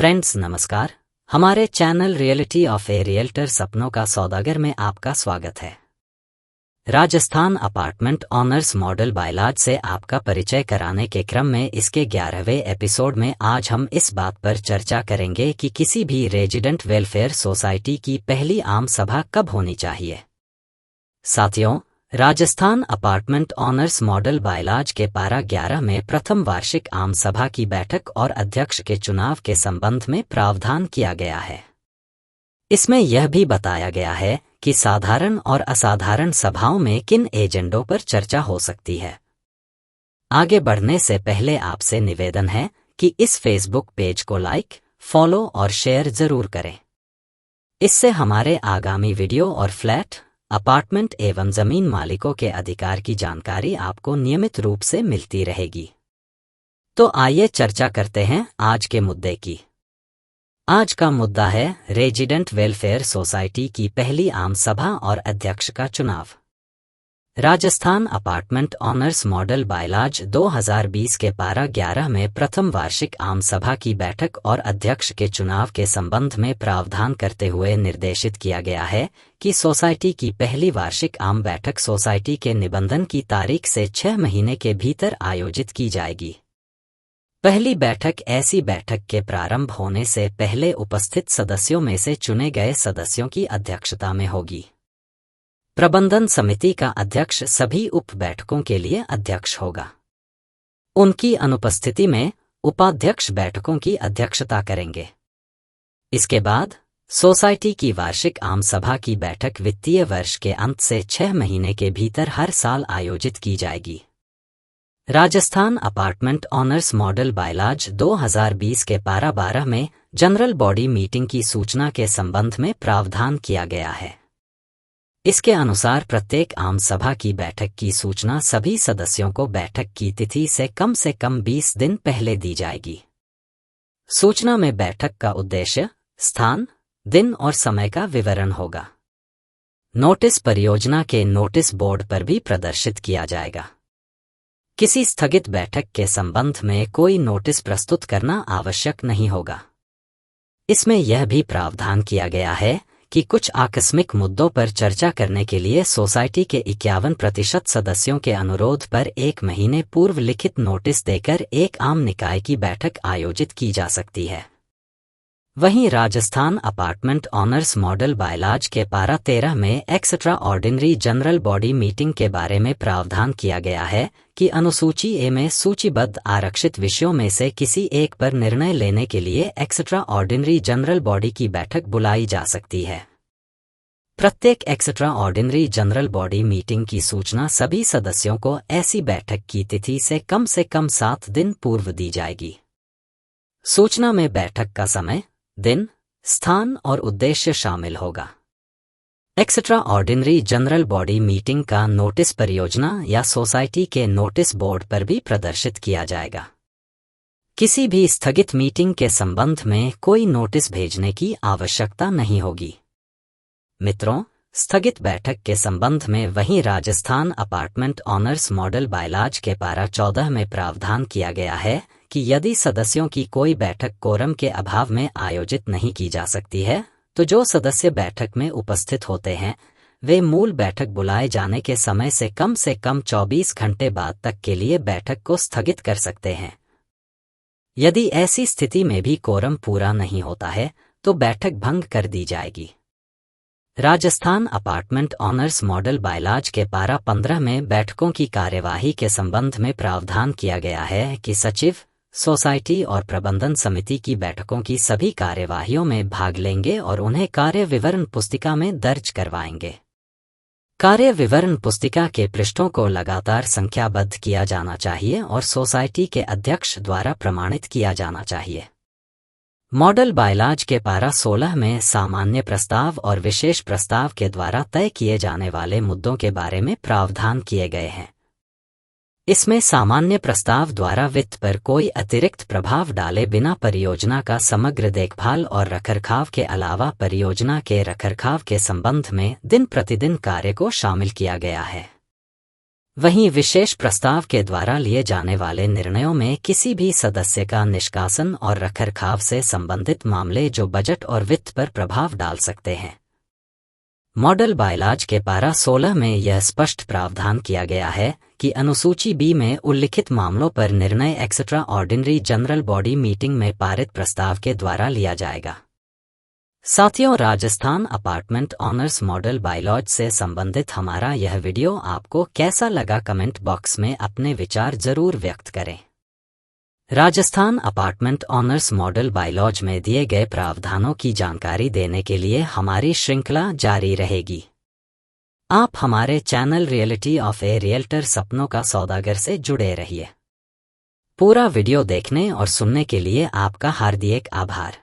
Friends नमस्कार, हमारे channel reality of A realtor सपनों का सौदागर में आपका स्वागत है। Rajasthan apartment honours model bylaws से आपका परिचय कराने के क्रम में इसके 11वें एपिसोड में आज हम इस बात पर चर्चा करेंगे कि किसी भी रेजिडेंट वेलफेयर सोसाइटी की पहली आम सभा कब होनी चाहिए। साथियों, Rajasthan apartment honours model bylaws के पारा 11 में प्रथम वार्षिक आम सभा की बैठक और अध्यक्ष के चुनाव के संबंध में प्रावधान किया गया है। इसमें यह भी बताया गया है कि साधारण और असाधारण सभाओं में किन एजेंडों पर चर्चा हो सकती है। आगे बढ़ने से पहले आपसे निवेदन है कि इस फेसबुक पेज को लाइक, फॉलो और शेयर जरूर करें। इससे हमारे आगामी वीडियो और फ्लैट, अपार्टमेंट एवं जमीन मालिकों के अधिकार की जानकारी आपको नियमित रूप से मिलती रहेगी। तो आइए चर्चा करते हैं आज के मुद्दे की। आज का मुद्दा है रेजिडेंट वेलफेयर सोसाइटी की पहली आम सभा और अध्यक्ष का चुनाव। Rajasthan apartment honours model bylaws 2020 के पारा 11 में प्रथम वार्षिक आम सभा की बैठक और अध्यक्ष के चुनाव के संबंध में प्रावधान करते हुए निर्देशित किया गया है कि सोसाइटी की पहली वार्षिक आम बैठक सोसाइटी के निबंधन की तारीख से 6 महीने के भीतर आयोजित की जाएगी। पहली बैठक ऐसी बैठक के प्रारंभ होने से पहले उपस्थित सदस्यों में से चुने गए सदस्यों की अध्यक्षता में होगी। प्रबंधन समिति का अध्यक्ष सभी उप बैठकों के लिए अध्यक्ष होगा। उनकी अनुपस्थिति में उपाध्यक्ष बैठकों की अध्यक्षता करेंगे। इसके बाद सोसाइटी की वार्षिक आम सभा की बैठक वित्तीय वर्ष के अंत से 6 महीने के भीतर हर साल आयोजित की जाएगी। Rajasthan apartment honours model bylaws 2020 के पारा 12 में जनरल बॉडी मीटिंग की सूचना के संबंध में प्रावधान किया गया है। इसके अनुसार प्रत्येक आम सभा की बैठक की सूचना सभी सदस्यों को बैठक की तिथि से कम 20 दिन पहले दी जाएगी। सूचना में बैठक का उद्देश्य, स्थान, दिन और समय का विवरण होगा। नोटिस परियोजना के नोटिस बोर्ड पर भी प्रदर्शित किया जाएगा। किसी स्थगित बैठक के संबंध में कोई नोटिस प्रस्तुत करना आवश्यक नहीं होगा। इसमें यह भी प्रावधान किया गया है कि कुछ आकस्मिक मुद्दों पर चर्चा करने के लिए सोसाइटी के 51% सदस्यों के अनुरोध पर 1 महीने पूर्व लिखित नोटिस देकर एक आम निकाय की बैठक आयोजित की जा सकती है। वहीं Rajasthan apartment honours model bylaws के पारा 13 में extra ordinary general body meeting के बारे में प्रावधान किया गया है कि अनुसूची ए में सूचीबद्ध आरक्षित विषयों में से किसी एक पर निर्णय लेने के लिए एक्स्ट्रा ऑर्डिनरी जनरल बॉडी की बैठक बुलाई जा सकती है। प्रत्येक extra ordinary general body meeting की सूचना सभी सदस्यों को ऐसी बैठक की तिथि से कम 7 दिन पूर्व दी जाएगी। सूचना में बैठक का समय, दिन, स्थान और उद्देश्य शामिल होगा। Extra ordinary general body meeting का नोटिस परियोजना या सोसाइटी के नोटिस बोर्ड पर भी प्रदर्शित किया जाएगा। किसी भी स्थगित मीटिंग के संबंध में कोई नोटिस भेजने की आवश्यकता नहीं होगी। मित्रों, स्थगित बैठक के संबंध में वहीं Rajasthan apartment honours model bylaws के पारा 14 में प्रावधान किया गया है कि यदि सदस्यों की कोई बैठक कोरम के अभाव में आयोजित नहीं की जा सकती है, तो जो सदस्य बैठक में उपस्थित होते हैं वे मूल बैठक बुलाए जाने के समय से कम 24 घंटे बाद तक के लिए बैठक को स्थगित कर सकते हैं। यदि ऐसी स्थिति में भी कोरम पूरा नहीं होता है तो बैठक भंग कर दी जाएगी। Rajasthan apartment honours model bylaws के पारा 15 में बैठकों की कार्यवाही के संबंध में प्रावधान किया गया है कि सचिव सोसाइटी और प्रबंधन समिति की बैठकों की सभी कार्यवाहियों में भाग लेंगे और उन्हें कार्य विवरण पुस्तिका में दर्ज करवाएंगे। कार्य विवरण पुस्तिका के पृष्ठों को लगातार संख्याबद्ध किया जाना चाहिए और सोसाइटी के अध्यक्ष द्वारा प्रमाणित किया जाना चाहिए। मॉडल बायलॉज के पारा 16 में सामान्य प्रस्ताव और विशेष प्रस्ताव के द्वारा तय किए जाने वाले मुद्दों के बारे में प्रावधान किए गए हैं। इसमें सामान्य प्रस्ताव द्वारा वित्त पर कोई अतिरिक्त प्रभाव डाले बिना परियोजना का समग्र देखभाल और रखरखाव के अलावा परियोजना के रखरखाव के संबंध में दिन प्रतिदिन कार्य को शामिल किया गया है। वहीं विशेष प्रस्ताव के द्वारा लिए जाने वाले निर्णयों में किसी भी सदस्य का निष्कासन और रखरखाव से संबंधित मामले जो बजट और वित्त पर प्रभाव डाल सकते हैं। मॉडल बायलॉज के पारा 16 में यह स्पष्ट प्रावधान किया गया है कि अनुसूची बी में उल्लिखित मामलों पर निर्णय extra ordinary general body meeting में पारित प्रस्ताव के द्वारा लिया जाएगा। साथियों, Rajasthan apartment honours model bylaws से संबंधित हमारा यह वीडियो आपको कैसा लगा, कमेंट बॉक्स में अपने विचार जरूर व्यक्त करें। Rajasthan apartment honours model bylaws में दिए गए प्रावधानों की जानकारी देने के लिए हमारी श्रृंखला जारी रहेगी। आप हमारे channel reality of A realtor सपनों का सौदागर से जुड़े रहिए। पूरा वीडियो देखने और सुनने के लिए आपका हार्दिक आभार।